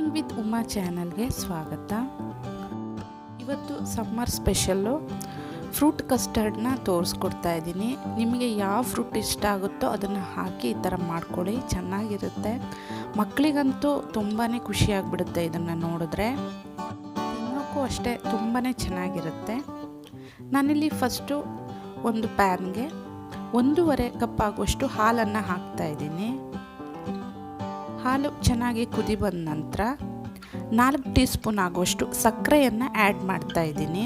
Cooking with Uma ಚಾನಲ್ಗೆ ಸ್ವಾಗತ. ಇವತ್ತು ಸಮ್ಮರ್ ಸ್ಪೆಷಲ್ಲು ಫ್ರೂಟ್ ಕಸ್ಟರ್ಡ್ನ ತೋರಿಸ್ಕೊಡ್ತಾ ಇದ್ದೀನಿ. ನಿಮಗೆ ಯಾವ ಫ್ರೂಟ್ ಇಷ್ಟ ಆಗುತ್ತೋ ಅದನ್ನು ಹಾಕಿ ಈ ಥರ ಮಾಡ್ಕೊಳ್ಳಿ, ಚೆನ್ನಾಗಿರುತ್ತೆ. ಮಕ್ಕಳಿಗಂತೂ ತುಂಬಾ ಖುಷಿಯಾಗಿಬಿಡುತ್ತೆ ಇದನ್ನು ನೋಡಿದ್ರೆ. ತಿನ್ನೋಕ್ಕೂ ಅಷ್ಟೇ ತುಂಬಾ ಚೆನ್ನಾಗಿರುತ್ತೆ. ನಾನಿಲ್ಲಿ ಫಸ್ಟು ಒಂದು ಪ್ಯಾನ್ಗೆ 1.5 ಕಪ್ ಆಗುವಷ್ಟು ಹಾಲನ್ನು ಹಾಕ್ತಾಯಿದ್ದೀನಿ. ಹಾಲು ಚೆನ್ನಾಗಿ ಕುದಿ ಬಂದ ನಂತರ 4 ಟೀ ಸ್ಪೂನ್ ಆಗುವಷ್ಟು ಸಕ್ಕರೆಯನ್ನು ಆ್ಯಡ್ ಮಾಡ್ತಾಯಿದ್ದೀನಿ.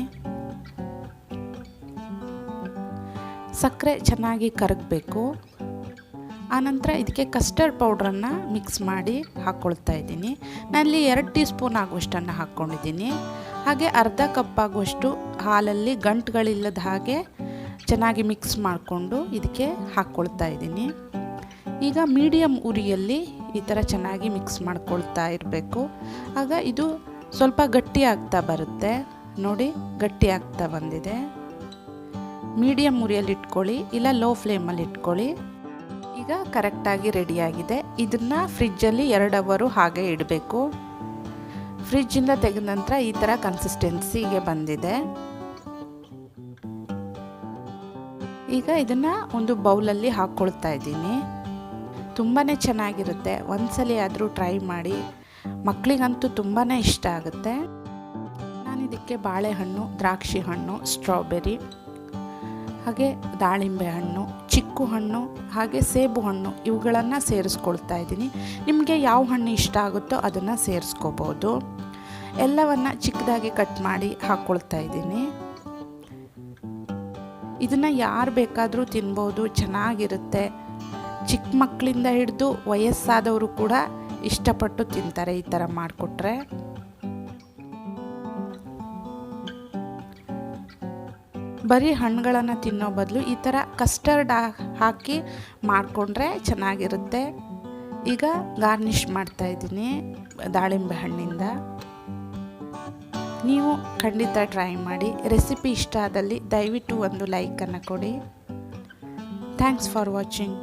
ಸಕ್ಕರೆ ಚೆನ್ನಾಗಿ ಕರಗಬೇಕು. ಆನಂತರ ಇದಕ್ಕೆ ಕಸ್ಟರ್ಡ್ ಪೌಡ್ರನ್ನು ಮಿಕ್ಸ್ ಮಾಡಿ ಹಾಕ್ಕೊಳ್ತಾ ಇದ್ದೀನಿ. ನಾನಿಲ್ಲಿ 2 ಟೀ ಸ್ಪೂನ್ ಆಗುವಷ್ಟನ್ನು ಹಾಕ್ಕೊಂಡಿದ್ದೀನಿ. ಹಾಗೆ ಅರ್ಧ ಕಪ್ ಆಗುವಷ್ಟು ಹಾಲಲ್ಲಿ ಗಂಟುಗಳಿಲ್ಲದ ಹಾಗೆ ಚೆನ್ನಾಗಿ ಮಿಕ್ಸ್ ಮಾಡಿಕೊಂಡು ಇದಕ್ಕೆ ಹಾಕ್ಕೊಳ್ತಾ ಇದ್ದೀನಿ. ಈಗ ಮೀಡಿಯಮ್ ಉರಿಯಲ್ಲಿ ಈ ಥರ ಚೆನ್ನಾಗಿ ಮಿಕ್ಸ್ ಮಾಡ್ಕೊಳ್ತಾ ಇರಬೇಕು. ಆಗ ಇದು ಸ್ವಲ್ಪ ಗಟ್ಟಿ ಆಗ್ತಾ ಬರುತ್ತೆ. ನೋಡಿ, ಗಟ್ಟಿ ಆಗ್ತಾ ಬಂದಿದೆ. ಮೀಡಿಯಮ್ ಉರಿಯಲ್ಲಿ ಇಟ್ಕೊಳ್ಳಿ, ಇಲ್ಲ ಲೋ ಫ್ಲೇಮಲ್ಲಿ ಇಟ್ಕೊಳ್ಳಿ. ಈಗ ಕರೆಕ್ಟಾಗಿ ರೆಡಿಯಾಗಿದೆ. ಇದನ್ನು ಫ್ರಿಜ್ಜಲ್ಲಿ 2 ಅವರ್ ಹಾಗೆ ಇಡಬೇಕು. ಫ್ರಿಜ್ಜಿಂದ ತೆಗೆದ ನಂತರ ಈ ಥರ ಕನ್ಸಿಸ್ಟೆನ್ಸಿಗೆ ಬಂದಿದೆ. ಈಗ ಇದನ್ನು ಒಂದು ಬೌಲಲ್ಲಿ ಹಾಕ್ಕೊಳ್ತಾ ಇದ್ದೀನಿ. ತುಂಬಾ ಚೆನ್ನಾಗಿರುತ್ತೆ. ಒಂದ್ಸಲ ಆದರೂ ಟ್ರೈ ಮಾಡಿ, ಮಕ್ಕಳಿಗಂತೂ ತುಂಬಾ ಇಷ್ಟ ಆಗುತ್ತೆ. ನಾನು ಇದಕ್ಕೆ ಬಾಳೆಹಣ್ಣು, ದ್ರಾಕ್ಷಿ ಹಣ್ಣು, ಸ್ಟ್ರಾಬೆರಿ, ಹಾಗೆ ದಾಳಿಂಬೆ ಹಣ್ಣು, ಚಿಕ್ಕು ಹಣ್ಣು, ಹಾಗೆ ಸೇಬು ಹಣ್ಣು ಇವುಗಳನ್ನು ಸೇರಿಸ್ಕೊಳ್ತಾ ಇದ್ದೀನಿ. ನಿಮಗೆ ಯಾವ ಹಣ್ಣು ಇಷ್ಟ ಆಗುತ್ತೋ ಅದನ್ನು ಸೇರಿಸ್ಕೋಬೋದು. ಎಲ್ಲವನ್ನು ಚಿಕ್ಕದಾಗಿ ಕಟ್ ಮಾಡಿ ಹಾಕ್ಕೊಳ್ತಾ ಇದ್ದೀನಿ. ಇದನ್ನು ಯಾರು ಬೇಕಾದರೂ ತಿನ್ಬೋದು, ಚೆನ್ನಾಗಿರುತ್ತೆ. ಚಿಕ್ಕ ಮಕ್ಕಳಿಂದ ಹಿಡಿದು ವಯಸ್ಸಾದವರು ಕೂಡ ಇಷ್ಟಪಟ್ಟು ತಿಂತಾರೆ ಈ ಥರ ಮಾಡಿಕೊಟ್ರೆ. ಬರೀ ಹಣ್ಣುಗಳನ್ನು ತಿನ್ನೋ ಬದಲು ಈ ಥರ ಕಸ್ಟರ್ಡ್ ಹಾಕಿ ಮಾಡಿಕೊಂಡ್ರೆ ಚೆನ್ನಾಗಿರುತ್ತೆ. ಈಗ ಗಾರ್ನಿಷ್ ಮಾಡ್ತಾಯಿದ್ದೀನಿ ದಾಳಿಂಬೆ ಹಣ್ಣಿಂದ. ನೀವು ಖಂಡಿತ ಟ್ರೈ ಮಾಡಿ. ರೆಸಿಪಿ ಇಷ್ಟ ಆದಲ್ಲಿ ದಯವಿಟ್ಟು ಒಂದು ಲೈಕನ್ನು ಕೊಡಿ. Thanks for watching.